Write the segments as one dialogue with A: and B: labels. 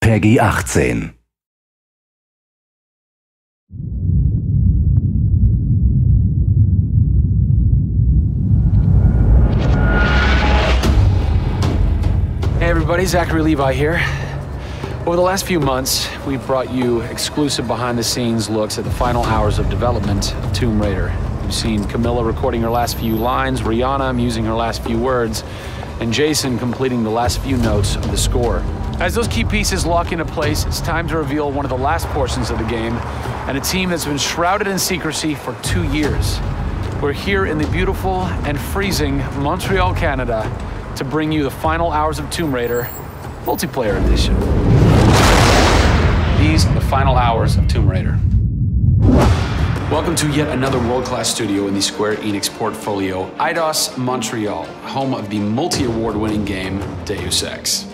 A: Peggy 18.
B: Hey everybody, Zachary Levi here. Over the last few months, we've brought you exclusive behind-the-scenes looks at the final hours of development of Tomb Raider. You've seen Camilla recording her last few lines, Rihanna musing her last few words, and Jason completing the last few notes of the score. As those key pieces lock into place, it's time to reveal one of the last portions of the game, and a team that's been shrouded in secrecy for 2 years. We're here in the beautiful and freezing Montreal, Canada, to bring you the final hours of Tomb Raider, multiplayer edition. These are the final hours of Tomb Raider. Welcome to yet another world-class studio in the Square Enix portfolio, Eidos Montreal, home of the multi-award-winning game Deus Ex.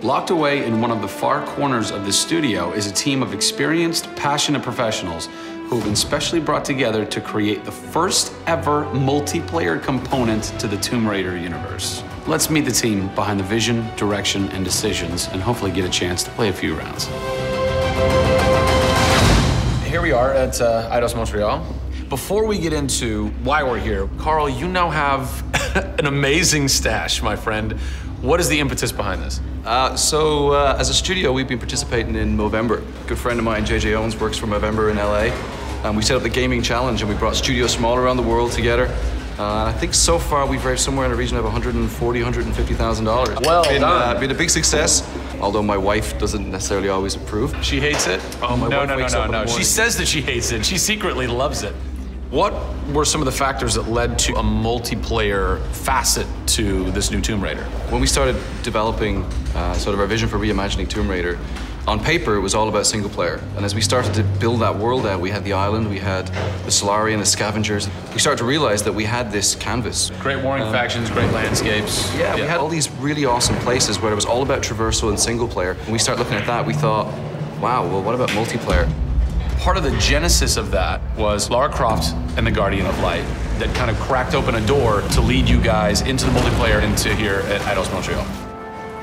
B: Locked away in one of the far corners of the studio is a team of experienced, passionate professionals who have been specially brought together to create the first ever multiplayer component to the Tomb Raider universe. Let's meet the team behind the vision, direction, and decisions, and hopefully get a chance to play a few rounds. Here we are at Eidos Montreal. Before we get into why we're here, Carl, you now have an amazing stash, my friend. What is the impetus behind this?
C: As a studio, we've been participating in Movember. A good friend of mine, JJ Owens, works for Movember in LA. We set up the gaming challenge and we brought studios from all around the world together. I think so far we've raised somewhere in the region of $140,000, $150,000.
B: Well done.
C: Been a big success, although my wife doesn't necessarily always approve.
B: She hates it?
C: Oh, my wife wakes up in the morning.
B: She says that she hates it. She secretly loves it. What were some of the factors that led to a multiplayer facet to this new Tomb Raider?
C: When we started developing sort of our vision for reimagining Tomb Raider, on paper, it was all about single player. And as we started to build that world out, we had the island, we had the Solarian, the scavengers. We started to realize that we had this canvas.
B: Great warring factions, great landscapes.
C: Yeah, we had all these really awesome places where it was all about traversal and single player. When we started looking at that, we thought, wow, well, what about multiplayer?
B: Part of the genesis of that was Lara Croft and the Guardian of Light that kind of cracked open a door to lead you guys into the multiplayer into here at Eidos Montreal.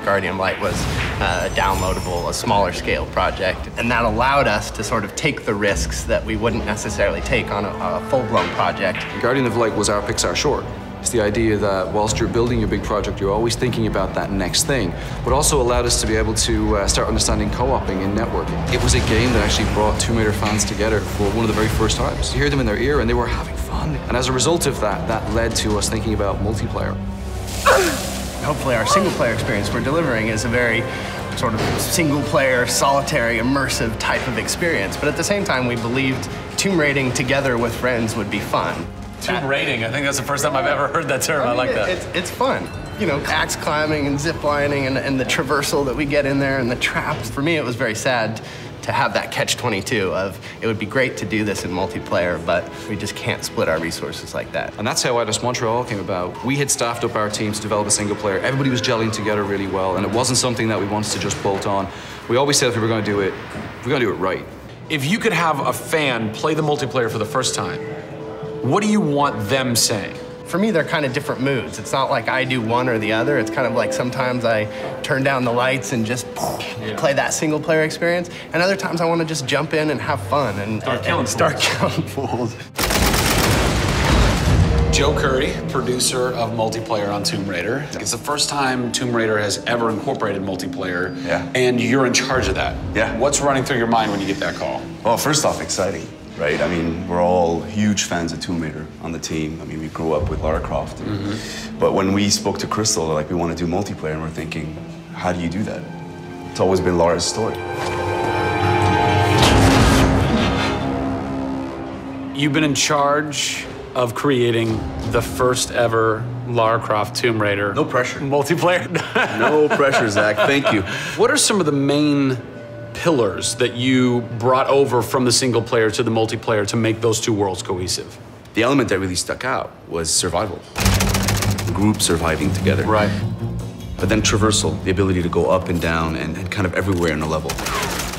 D: Guardian of Light was a downloadable, a smaller scale project, and that allowed us to sort of take the risks that we wouldn't necessarily take on a full-blown project.
C: Guardian of Light was our Pixar short. It's the idea that whilst you're building your big project, you're always thinking about that next thing, but also allowed us to be able to start understanding co-oping and networking. It was a game that actually brought Tomb Raider fans together for one of the very first times. You hear them in their ear and they were having fun. And as a result of that, that led to us thinking about multiplayer.
D: Hopefully our single-player experience we're delivering is a very sort of single-player, solitary, immersive type of experience. But at the same time, we believed tomb raiding together with friends would be fun.
B: Tomb raiding, I think that's the first time I've ever heard that term. I like that.
D: It's fun. You know, axe climbing and zip lining and the traversal that we get in there and the traps. For me, it was very sad to have that catch-22 of it would be great to do this in multiplayer, but we just can't split our resources like that.
C: And that's how Eidos Montreal came about. We had staffed up our team to develop a single player. Everybody was gelling together really well, and it wasn't something that we wanted to just bolt on. We always said if we were going to do it, we're going to do it right.
B: If you could have a fan play the multiplayer for the first time, what do you want them saying?
D: For me, they're kind of different moods. It's not like I do one or the other. It's kind of like sometimes I turn down the lights and just play that single player experience. And other times I want to just jump in and have fun and start killing fools.
B: Joe Curry, producer of multiplayer on Tomb Raider. It's the first time Tomb Raider has ever incorporated multiplayer.
E: Yeah.
B: And you're in charge of that.
E: Yeah.
B: What's running through your mind when you get that call?
E: Well, first off, exciting, right? I mean, we're all huge fans of Tomb Raider on the team. I mean, we grew up with Lara Croft. But when we spoke to Crystal, like, we want to do multiplayer, and we're thinking, how do you do that? It's always been Lara's story.
B: You've been in charge of creating the first ever Lara Croft Tomb Raider.
E: No pressure.
B: Multiplayer.
E: No pressure, Zach. Thank you.
B: What are some of the main pillars that you brought over from the single player to the multiplayer to make those two worlds cohesive?
C: The element that really stuck out was survival. Group surviving together.
B: Right.
C: But then traversal, the ability to go up and down and kind of everywhere in a level.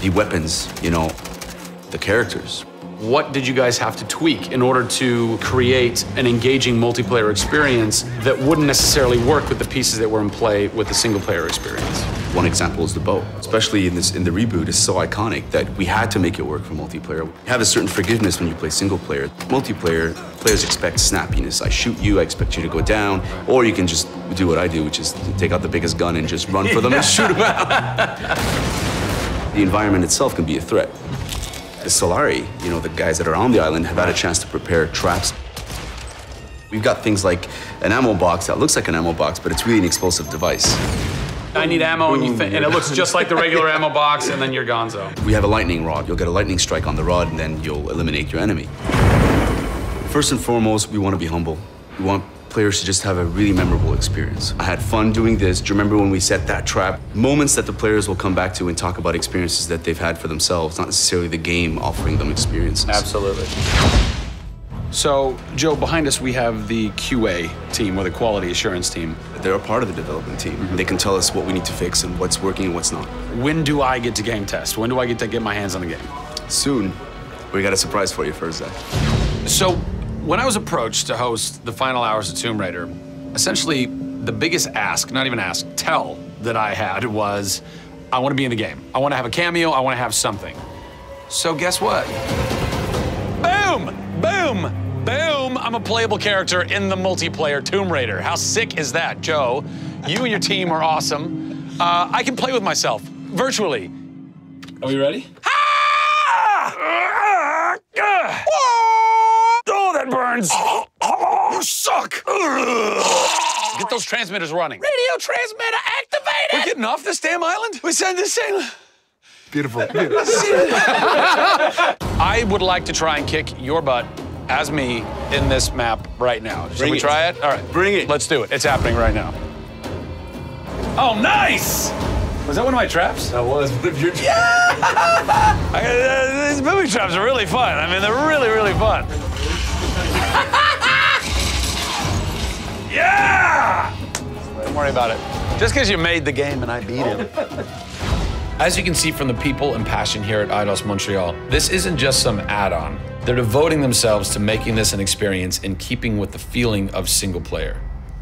C: The weapons, you know, the characters.
B: What did you guys have to tweak in order to create an engaging multiplayer experience that wouldn't necessarily work with the pieces that were in play with the single player experience?
E: One example is the bow. Especially in the reboot, it's so iconic that we had to make it work for multiplayer. You have a certain forgiveness when you play single player. Multiplayer, players expect snappiness. I shoot you, I expect you to go down, or you can just do what I do, which is take out the biggest gun and just run for them and shoot them out. The environment itself can be a threat. The Solari, you know, the guys that are on the island have had a chance to prepare traps. We've got things like an ammo box that looks like an ammo box, but it's really an explosive device.
B: I need ammo, and it looks just like the regular ammo box, and then you're gonzo.
E: We have a lightning rod. You'll get a lightning strike on the rod, and then you'll eliminate your enemy. First and foremost, we want to be humble. We want players to just have a really memorable experience. I had fun doing this. Do you remember when we set that trap? Moments that the players will come back to and talk about experiences that they've had for themselves, not necessarily the game offering them experiences.
B: Absolutely. So, Joe, behind us we have the QA team, or the quality assurance team.
E: They're a part of the development team. They can tell us what we need to fix and what's working and what's not.
B: When do I get to game test? When do I get to get my hands on the game?
E: Soon. We got a surprise for you first, Zach.
B: So, when I was approached to host the final hours of Tomb Raider, essentially the biggest ask, not even ask, tell that I had was, I want to be in the game. I want to have a cameo, I want to have something. So guess what? Boom! Boom! Boom! I'm a playable character in the multiplayer Tomb Raider. How sick is that, Joe? You and your team are awesome. I can play with myself, virtually. Are we ready? Oh, that burns! You suck! Get those transmitters running. Radio transmitter activated! We're getting off this damn island? We send this thing.
E: Beautiful.
B: I would like to try and kick your butt as me in this map right now. Should we try it? All right.
E: Bring it.
B: Let's do it. It's happening right now. Oh, nice! Was that one of my traps?
E: That was one of your traps.
B: Yeah! These booby traps are really fun. I mean, they're really, really fun. Yeah! Don't worry about it. Just because you made the game and I beat him. As you can see from the people and passion here at Eidos Montreal, this isn't just some add-on. They're devoting themselves to making this an experience in keeping with the feeling of single player.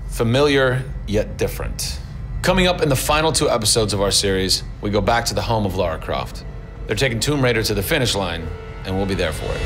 B: Familiar, yet different. Coming up in the final 2 episodes of our series, we go back to the home of Lara Croft. They're taking Tomb Raider to the finish line, and we'll be there for it.